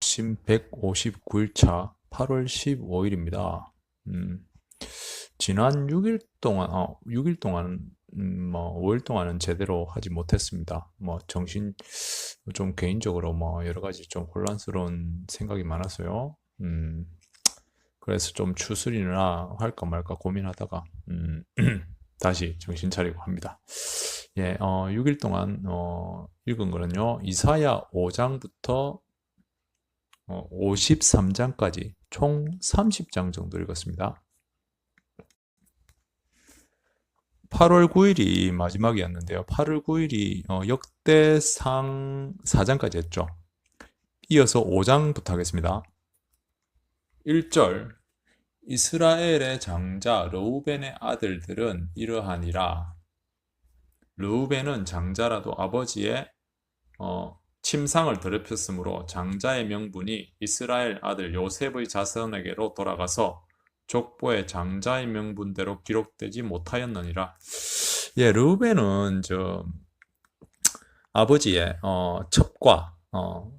159일차 8월 15일입니다. 지난 6일 동안, 6일 동안, 5일 동안은 제대로 하지 못했습니다. 좀 개인적으로 여러 가지 좀 혼란스러운 생각이 많아서요. 그래서 좀 추스리나 할까 말까 고민하다가, 다시 정신 차리고 합니다. 예, 6일 동안, 읽은 거는요, 이사야 5장부터 53장까지 총 30장 정도 읽었습니다. 8월 9일이 마지막이었는데요. 8월 9일이 역대상 4장까지 했죠. 이어서 5장부터 하겠습니다. 1절 이스라엘의 장자 르우벤의 아들들은 이러하니라. 르우벤은 장자라도 아버지의 침상을 더럽혔으므로 장자의 명분이 이스라엘 아들 요셉의 자손에게로 돌아가서 족보의 장자의 명분대로 기록되지 못하였느니라. 예, 르우벤은 아버지의 첩과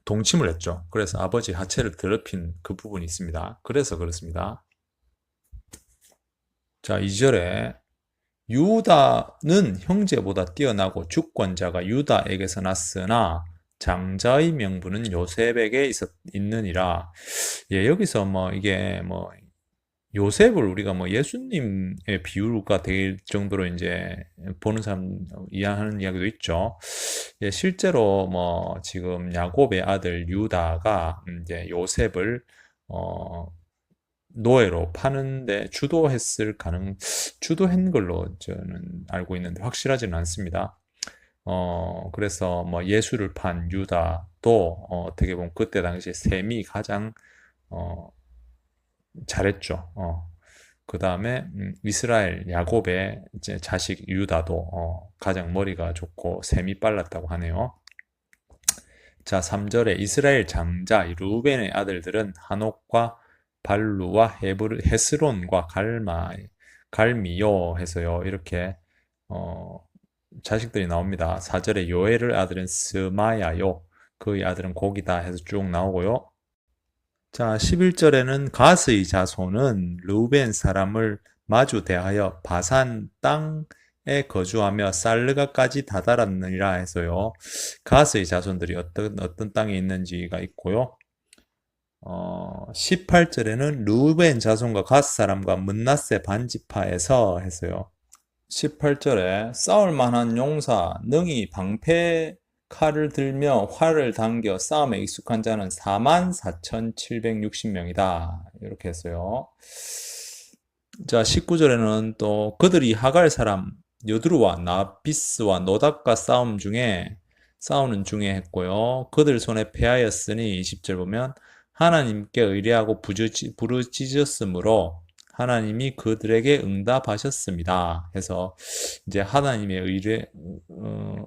동침을 했죠. 그래서 아버지 하체를 더럽힌 그 부분이 있습니다. 그래서 그렇습니다. 자, 2절에 유다는 형제보다 뛰어나고 주권자가 유다에게서 났으나 장자의 명분은 요셉에게 있느니라. 예, 여기서 이게 요셉을 우리가 예수님의 비유가 될 정도로 이제 보는 사람 이해하는 이야기도 있죠. 예, 실제로 지금 야곱의 아들 유다가 이제 요셉을 노예로 파는데 주도한 걸로 저는 알고 있는데 확실하지는 않습니다. 그래서 예수를 판 유다도 어떻게 보면 그때 당시 셈이 가장 잘했죠. 그 다음에 이스라엘 야곱의 이제 자식 유다도 가장 머리가 좋고 셈이 빨랐다고 하네요. 자, 3절에 이스라엘 장자 루벤의 아들들은 한옥과 발루와 헤스론과 갈미요 해서요. 이렇게 자식들이 나옵니다. 4절에 요엘의 아들은 스마야요. 그의 아들은 곡이다 해서 쭉 나오고요. 자, 11절에는 가스의 자손은 르우벤 사람을 마주 대하여 바산 땅에 거주하며 살르가까지 다다랐느니라 해서요. 가스의 자손들이 어떤 땅에 있는지가 있고요. 18절에는 르우벤 자손과 가스 사람과 문나세 반지파에서 해서요. 18절에 싸울 만한 용사 능히 방패 칼을 들며 활을 당겨 싸움에 익숙한 자는 44,760명이다. 이렇게 했어요. 자, 19절에는 또 그들이 하갈 사람 여드루와 나비스와 노닥과 싸우는 중에 했고요. 그들 손에 패하였으니 20절 보면 하나님께 의뢰하고 부르짖었으므로 하나님이 그들에게 응답하셨습니다. 해서 이제 하나님의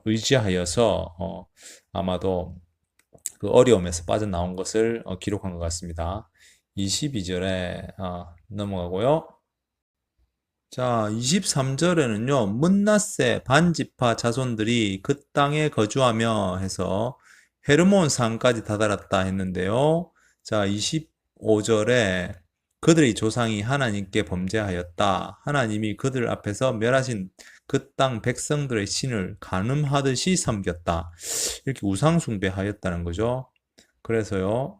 의지하여서 아마도 그 어려움에서 빠져나온 것을 기록한 것 같습니다. 22절에 넘어가고요. 자, 23절에는요, 문나세 반지파 자손들이 그 땅에 거주하며 해서 헤르몬 산까지 다다랐다 했는데요. 자, 25절에 그들의 조상이 하나님께 범죄하였다. 하나님이 그들 앞에서 멸하신 그 땅 백성들의 신을 간음하듯이 섬겼다. 이렇게 우상숭배하였다는 거죠. 그래서요.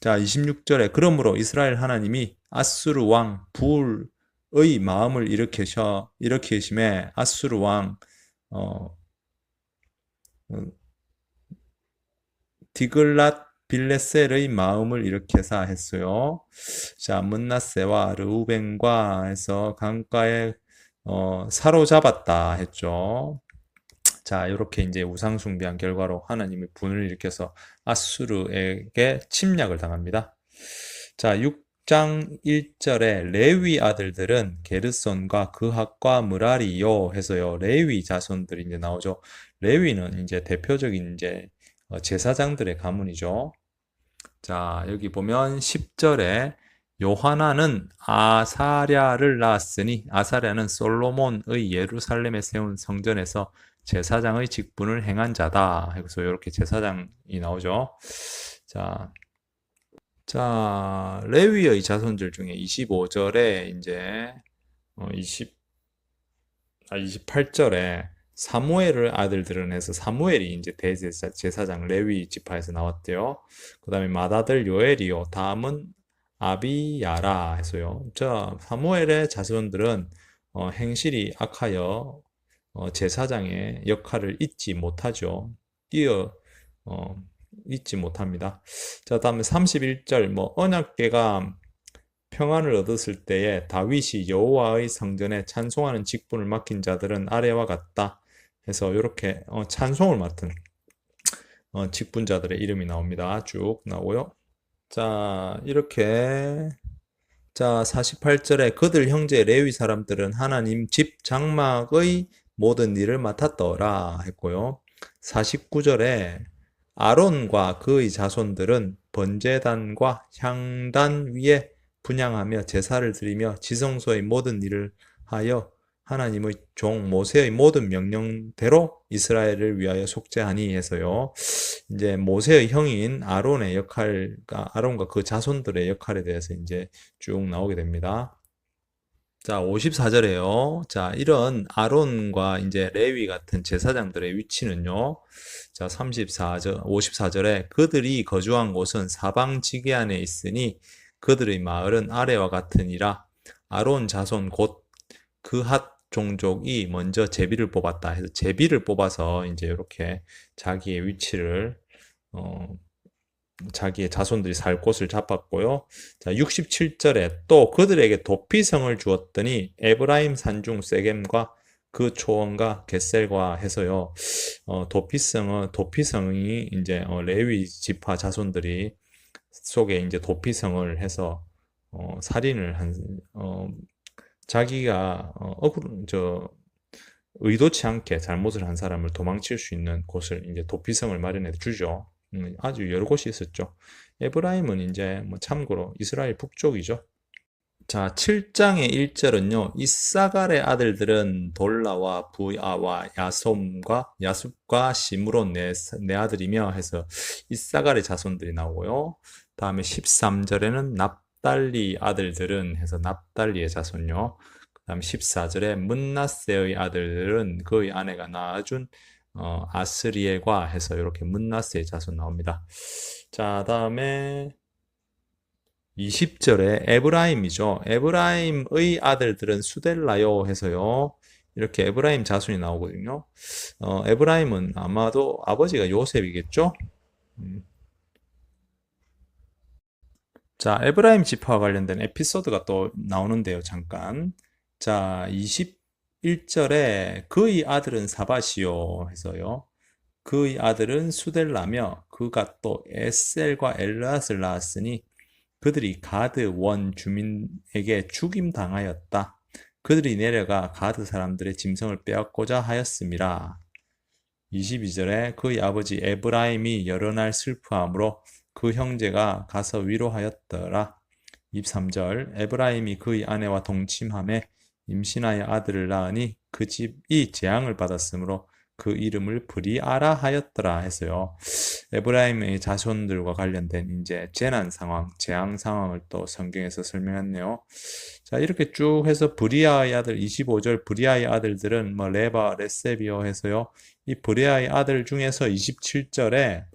자, 26절에 그러므로 이스라엘 하나님이 아수르 왕 불의 마음을 일으키심에 아수르 왕 디글랏 빌레셀의 마음을 일으켜사 했어요. 자, 문나세와 르우벤과 해서 강가에 사로잡았다 했죠. 자, 이렇게 이제 우상숭배한 결과로 하나님이 분을 일으켜서 아수르에게 침략을 당합니다. 자, 6장 1절에 레위 아들들은 게르손과 그핫과 무라리요 해서요. 레위 자손들이 이제 나오죠. 레위는 이제 대표적인 이제 제사장들의 가문이죠. 자, 여기 보면 10절에 요하나는 아사랴를 낳았으니 아사랴는 솔로몬의 예루살렘에 세운 성전에서 제사장의 직분을 행한 자다. 그래서 이렇게 제사장이 나오죠. 자, 레위의 자손들 중에 25절에 이제 28절에 사무엘을 아들들은 해서 사무엘이 이제 대제사장 레위 지파에서 나왔대요. 그 다음에 맏아들 요엘이요. 다음은 아비야라 해서요. 사무엘의 자손들은 행실이 악하여 제사장의 역할을 잊지 못하죠. 어, 잊지 못합니다. 다음에 31절 언약궤가 평안을 얻었을 때에 다윗이 여호와의 성전에 찬송하는 직분을 맡긴 자들은 아래와 같다 해서 이렇게 찬송을 맡은 직분자들의 이름이 나옵니다. 쭉 나오고요. 이렇게 48절에 그들 형제 레위 사람들은 하나님 집 장막의 모든 일을 맡았더라 했고요. 49절에 아론과 그의 자손들은 번제단과 향단 위에 분향하며 제사를 드리며 지성소의 모든 일을 하여 하나님의 종 모세의 모든 명령대로 이스라엘을 위하여 속죄하니 해서요. 이제 모세의 형인 아론의 역할과 아론과 그 자손들의 역할에 대해서 이제 쭉 나오게 됩니다. 54절에요. 이런 아론과 이제 레위 같은 제사장들의 위치는요. 54절에 그들이 거주한 곳은 사방 지게 안에 있으니 그들의 마을은 아래와 같으니라. 아론 자손 곧 그핫 종족이 먼저 제비를 뽑았다 해서 제비를 뽑아서 이제 이렇게 자기의 위치를 자기의 자손들이 살 곳을 잡았고요. 67절에 또 그들에게 도피성을 주었더니 에브라임 산중 세겜과 그 초원과 겟셀과 해서요. 도피성이 이제 레위 지파 자손들이 속에 이제 도피성을 해서 살인을 한 자기가 의도치 않게 잘못을 한 사람을 도망칠 수 있는 곳을 이제 도피성을 마련해 주죠. 아주 여러 곳이 있었죠. 에브라임은 이제 참고로 이스라엘 북쪽이죠. 7장의 1절은요. 이사갈의 아들들은 돌라와 부아와 야솜과 시므론 네 아들이며 해서 이사갈의 자손들이 나오고요. 다음에 13절에는 납달리 아들들은 해서 납달리의 자손요. 그 다음 14절에 문나세의 아들들은 그의 아내가 낳아준 아스리엘과 해서 이렇게 문나세의 자손 나옵니다. 다음에 20절에 에브라임이죠. 에브라임의 아들들은 수델라요 해서요. 이렇게 에브라임 자손이 나오거든요. 에브라임은 아마도 아버지가 요셉이겠죠? 에브라임 지파와 관련된 에피소드가 또 나오는데요, 잠깐. 21절에 그의 아들은 사밧이요 해서요. 그의 아들은 수델라며 그가 또 에셀과 엘르앗을 낳았으니 그들이 가드 원 주민에게 죽임당하였다. 그들이 내려가 가드 사람들의 짐승을 빼앗고자 하였음이라. 22절에 그의 아버지 에브라임이 여러 날 슬퍼함으로 그 형제가 가서 위로하였더라. 23절 에브라임이 그의 아내와 동침함에 임신하여 아들을 낳으니 그 집이 재앙을 받았으므로 그 이름을 브리아라 하였더라 했어요. 에브라임의 자손들과 관련된 이제 재난 상황, 재앙 상황을 또 성경에서 설명했네요. 이렇게 쭉 해서 브리아의 아들 25절 브리아의 아들들은 레바, 레세비오 해서요. 이 브리아의 아들 중에서 27절에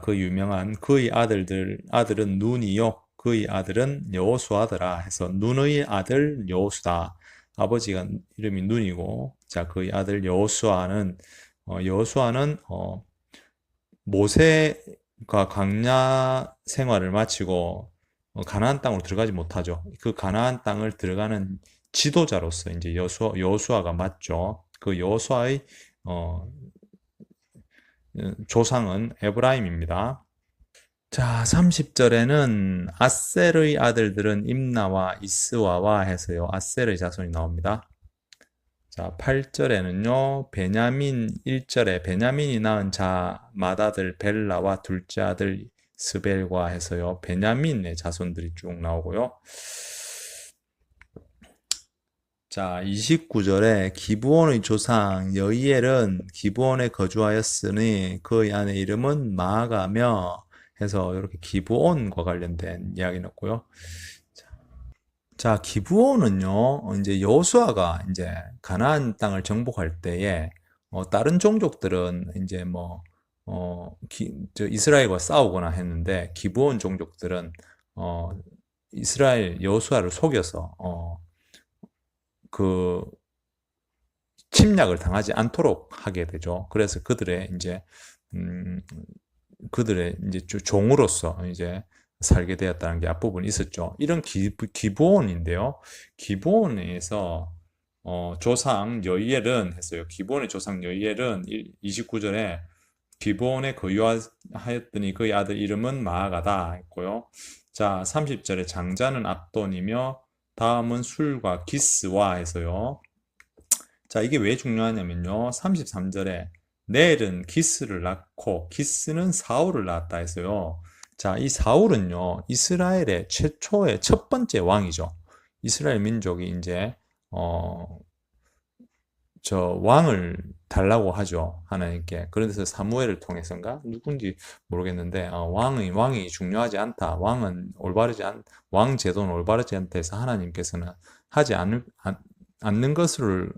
그 유명한 그의 아들은 눈이요. 그의 아들은 여호수아더라 해서 눈의 아들 여호수다. 아버지가 이름이 눈이고, 그의 아들 여호수아는 모세가 광야 생활을 마치고 가나안 땅으로 들어가지 못하죠. 그 가나안 땅을 들어가는 지도자로서 이제 여호수아가 맞죠. 그 여호수아의 조상은 에브라임입니다. 30절에는 아셀의 아들들은 임나와 이스와와 해서요. 아셀의 자손이 나옵니다. 8절에는요. 베냐민 1절에 베냐민이 낳은 자 맏아들 벨라와 둘째 아들 스벨과 해서요. 베냐민의 자손들이 쭉 나오고요. 자, 29절에 기브온의 조상 여이엘은 기브온에 거주하였으니 그의 아내 이름은 마아가며 해서 이렇게 기브온과 관련된 이야기 넣고요. 자, 기브온은요, 이제 여호수아가 이제 가나안 땅을 정복할 때에 다른 종족들은 이제 이스라엘과 싸우거나 했는데 기브온 종족들은 어, 이스라엘 여호수아를 속여서 그 침략을 당하지 않도록 하게 되죠. 그래서 음, 그들의 이제 종으로서 이제 살게 되었다는 게 앞부분이 있었죠. 이런 기브온인데요. 기브온에서 조상 여이엘은 했어요. 기브온의 조상 여이엘은 29절에 기브온에 거주하였더니 그의 아들 이름은 마아가다 했고요. 자, 30절에 장자는 압돈이며 다음은 술과 기스와 해서요. 자, 이게 왜 중요하냐면요. 33절에 넬은 기스를 낳고 기스는 사울을 낳았다 해서요. 자, 이 사울은요. 이스라엘의 최초의 첫 번째 왕이죠. 이스라엘 민족이 이제 왕을 달라고 하죠. 하나님께. 그래서 사무엘을 통해서인가 누군지 모르겠는데 왕이 중요하지 않다. 왕 제도는 올바르지 않다 해서 하나님께서는 하지 않는 것을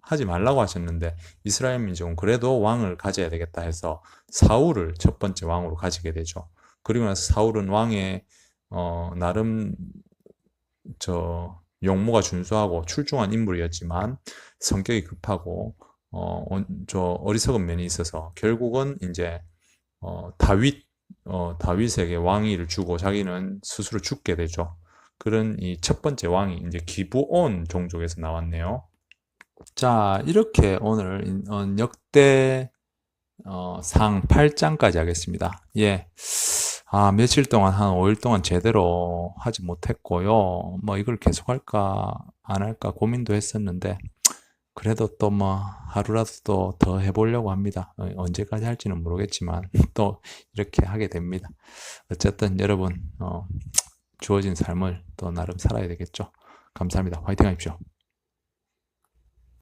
하지 말라고 하셨는데 이스라엘 민족은 그래도 왕을 가져야 되겠다 해서 사울을 첫 번째 왕으로 가지게 되죠. 그리고 나서 사울은 왕의 나름 용모가 준수하고 출중한 인물이었지만 성격이 급하고 어리석은 면이 있어서 결국은 이제 다윗에게 왕위를 주고 자기는 스스로 죽게 되죠. 그런 이 첫 번째 왕이 이제 기브온 종족에서 나왔네요. 자, 이렇게 오늘 역대 상 8장까지 하겠습니다. 예. 며칠 동안 한 5일 동안 제대로 하지 못했고요. 이걸 계속 할까 안 할까 고민도 했었는데 그래도 또 하루라도 또 더 해보려고 합니다. 언제까지 할지는 모르겠지만 또 이렇게 하게 됩니다. 어쨌든 여러분 주어진 삶을 또 나름 살아야 되겠죠. 감사합니다. 화이팅 하십시오.